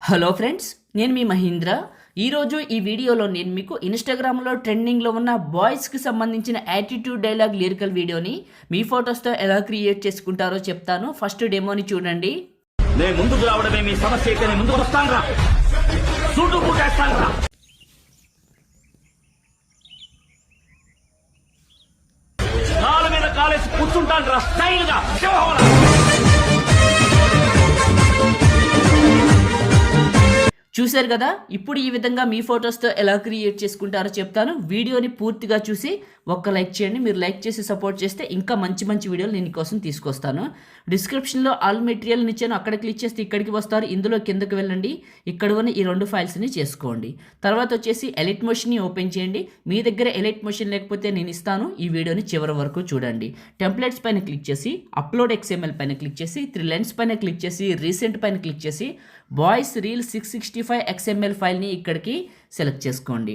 Hello friends, నేను మీ మహీంద్ర. ఈరోజు ఈ వీడియోలో నేను మీకు ఇన్స్టాగ్రామ్లో ట్రెండింగ్లో ఉన్న బాయ్స్కి సంబంధించిన యాటిట్యూడ్ డైలాగ్ లిరికల్ వీడియోని మీ ఫొటోస్తో ఎలా క్రియేట్ చేసుకుంటారో చెప్తాను. ఫస్ట్ డెమోని చూడండి. నేను ముందుకు రావడమే మీ సమస్య అయితే నేను ముందుకు వస్తానురా, సూటు పూటేస్తానురా. కాళ్ళ మీద కాలేసి కూర్చుంటానురా స్టైల్గా. చూశారు కదా, ఇప్పుడు ఈ విధంగా మీ ఫొటోస్తో ఎలా క్రియేట్ చేసుకుంటారో చెప్తాను. వీడియోని పూర్తిగా చూసి ఒక్క లైక్ చేయండి. మీరు లైక్ చేసి సపోర్ట్ చేస్తే ఇంకా మంచి మంచి వీడియోలు నేను కోసం తీసుకొస్తాను. డిస్క్రిప్షన్లో ఆల్ మెటీరియల్ని ఇచ్చాను, అక్కడ క్లిక్ చేస్తే ఇక్కడికి వస్తారు. ఇందులో కిందకి వెళ్ళండి, ఇక్కడ ఉన్న ఈ 2 ఫైల్స్ని చేసుకోండి. తర్వాత వచ్చేసి ఎలిట్ మోషన్ని ఓపెన్ చేయండి. మీ దగ్గర ఎలిట్ మోషన్ లేకపోతే నేను ఇస్తాను. ఈ వీడియోని చివరి వరకు చూడండి. టెంప్లెట్స్ పైన క్లిక్ చేసి అప్లోడ్ XML పైన క్లిక్ చేసి 3 లైన్స్ పైన క్లిక్ చేసి రీసెంట్ పైన క్లిక్ చేసి బాయ్స్ రీల్ 665 XML ఫైల్ని ఇక్కడికి సెలెక్ట్ చేసుకోండి.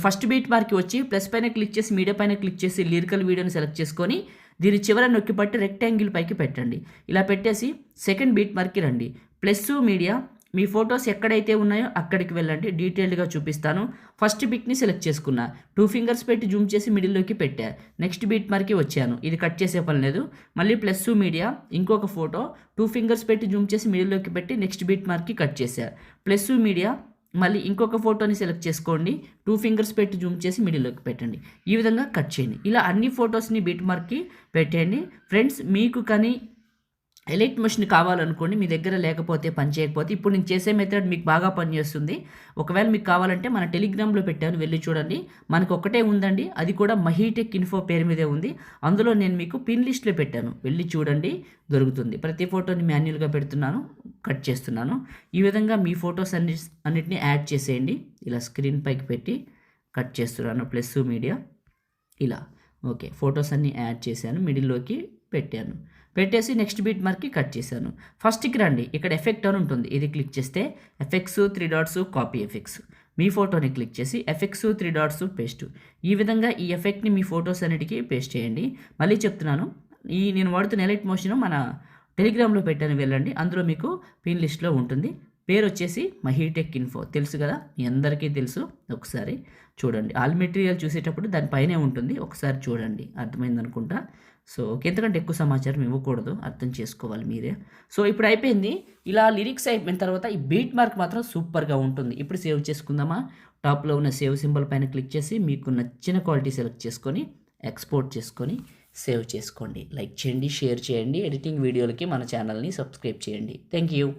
ఫస్ట్ బీట్ మార్కి వచ్చి ప్లస్ పైన క్లిక్ చేసి మీడియా పైన క్లిక్ చేసి లిరికల్ వీడియోని సెలెక్ట్ చేసుకొని దీని చివర నొక్కి పట్టి రెక్టాంగిల్ పైకి పెట్టండి. ఇలా పెట్టేసి సెకండ్ బీట్ మార్కి రండి. ప్లస్ మీడియా మీ ఫొటోస్ ఎక్కడైతే ఉన్నాయో అక్కడికి వెళ్ళండి. డీటెయిల్డ్గా చూపిస్తాను. ఫస్ట్ బిట్ని సెలెక్ట్ చేసుకున్నా, 2 ఫింగర్స్ పెట్టి జూమ్ చేసి మిడిల్లోకి పెట్టా. నెక్స్ట్ బీట్ మార్కి వచ్చాను, ఇది కట్ చేసే పని లేదు. మళ్ళీ ప్లస్ మీడియా ఇంకొక ఫోటో 2 ఫింగర్స్ పెట్టి జూమ్ చేసి మిడిల్లోకి పెట్టి నెక్స్ట్ బీట్ మార్కి కట్ చేశా. ప్లస్ మీడియా మళ్ళీ ఇంకొక ఫోటోని సెలెక్ట్ చేసుకోండి, 2 ఫింగర్స్ పెట్టి జూమ్ చేసి మిడిల్లోకి పెట్టండి. ఈ విధంగా కట్ చేయండి. ఇలా అన్ని ఫొటోస్ని బీట్ మార్క్కి పెట్టండి. ఫ్రెండ్స్, మీకు కానీ ఎలిట్ మోషన్ కావాలనుకోండి, మీ దగ్గర లేకపోతే పని చేయకపోతే ఇప్పుడు నేను చేసే మెథడ్ మీకు బాగా పనిచేస్తుంది. ఒకవేళ మీకు కావాలంటే మన టెలిగ్రామ్లో పెట్టాను, వెళ్ళి చూడండి. మనకు ఒకటే ఉందండి, అది కూడా మహీటెక్ ఇన్ఫో పేరు మీదే ఉంది. అందులో నేను మీకు పిన్ లిస్ట్లో పెట్టాను, వెళ్ళి చూడండి, దొరుకుతుంది. ప్రతి ఫోటోని మాన్యువల్గా పెడుతున్నాను, కట్ చేస్తున్నాను. ఈ విధంగా మీ ఫొటోస్ అన్నిటిని యాడ్ చేసేయండి. ఇలా స్క్రీన్ పైకి పెట్టి కట్ చేస్తున్నాను. ప్లస్ మీడియా ఇలా ఓకే, ఫొటోస్ అన్నీ యాడ్ చేశాను, మిడిల్లోకి పెట్టాను. పెట్టేసి నెక్స్ట్ బీట్ మార్క్కి కట్ చేశాను. ఫస్ట్కి రండి, ఇక్కడ ఎఫెక్ట్ అని ఉంటుంది, ఇది క్లిక్ చేస్తే ఎఫెక్ట్స్ 3 డాట్స్ కాపీ ఎఫెక్ట్స్. మీ ఫోటోని క్లిక్ చేసి ఎఫెక్ట్స్ 3 డాట్స్ పేస్ట్. ఈ విధంగా ఈ ఎఫెక్ట్ని మీ ఫొటోస్ అన్నిటికీ పేస్ట్ చేయండి. మళ్ళీ చెప్తున్నాను, నేను వాడుతున్న ఎలిట్ మోషన్ మన టెలిగ్రామ్లో పెట్టాను, వెళ్ళండి. అందులో మీకు పిన్ లిస్ట్లో ఉంటుంది. పేరు వచ్చేసి మహీటెక్ ఇన్ఫో, తెలుసు కదా, మీ అందరికీ తెలుసు. ఒకసారి చూడండి, ఆల్ మెటీరియల్ చూసేటప్పుడు దానిపైనే ఉంటుంది, ఒకసారి చూడండి, అర్థమైంది అనుకుంటా. సో ఎంతకంటే ఎక్కువ సమాచారం ఇవ్వకూడదు, అర్థం చేసుకోవాలి మీరే. సో ఇప్పుడు అయిపోయింది. ఇలా లిరిక్స్ అయిపోయిన తర్వాత ఈ బీట్ మార్క్ మాత్రం సూపర్గా ఉంటుంది. ఇప్పుడు సేవ్ చేసుకుందామా? టాప్లో ఉన్న సేవ్ సింబల్ పైన క్లిక్ చేసి మీకు నచ్చిన క్వాలిటీ సెలెక్ట్ చేసుకొని ఎక్స్పోర్ట్ చేసుకొని సేవ్ చేసుకోండి. లైక్ చేయండి, షేర్ చేయండి. ఎడిటింగ్ వీడియోలకి మన ఛానల్ని సబ్స్క్రైబ్ చేయండి. Thank you.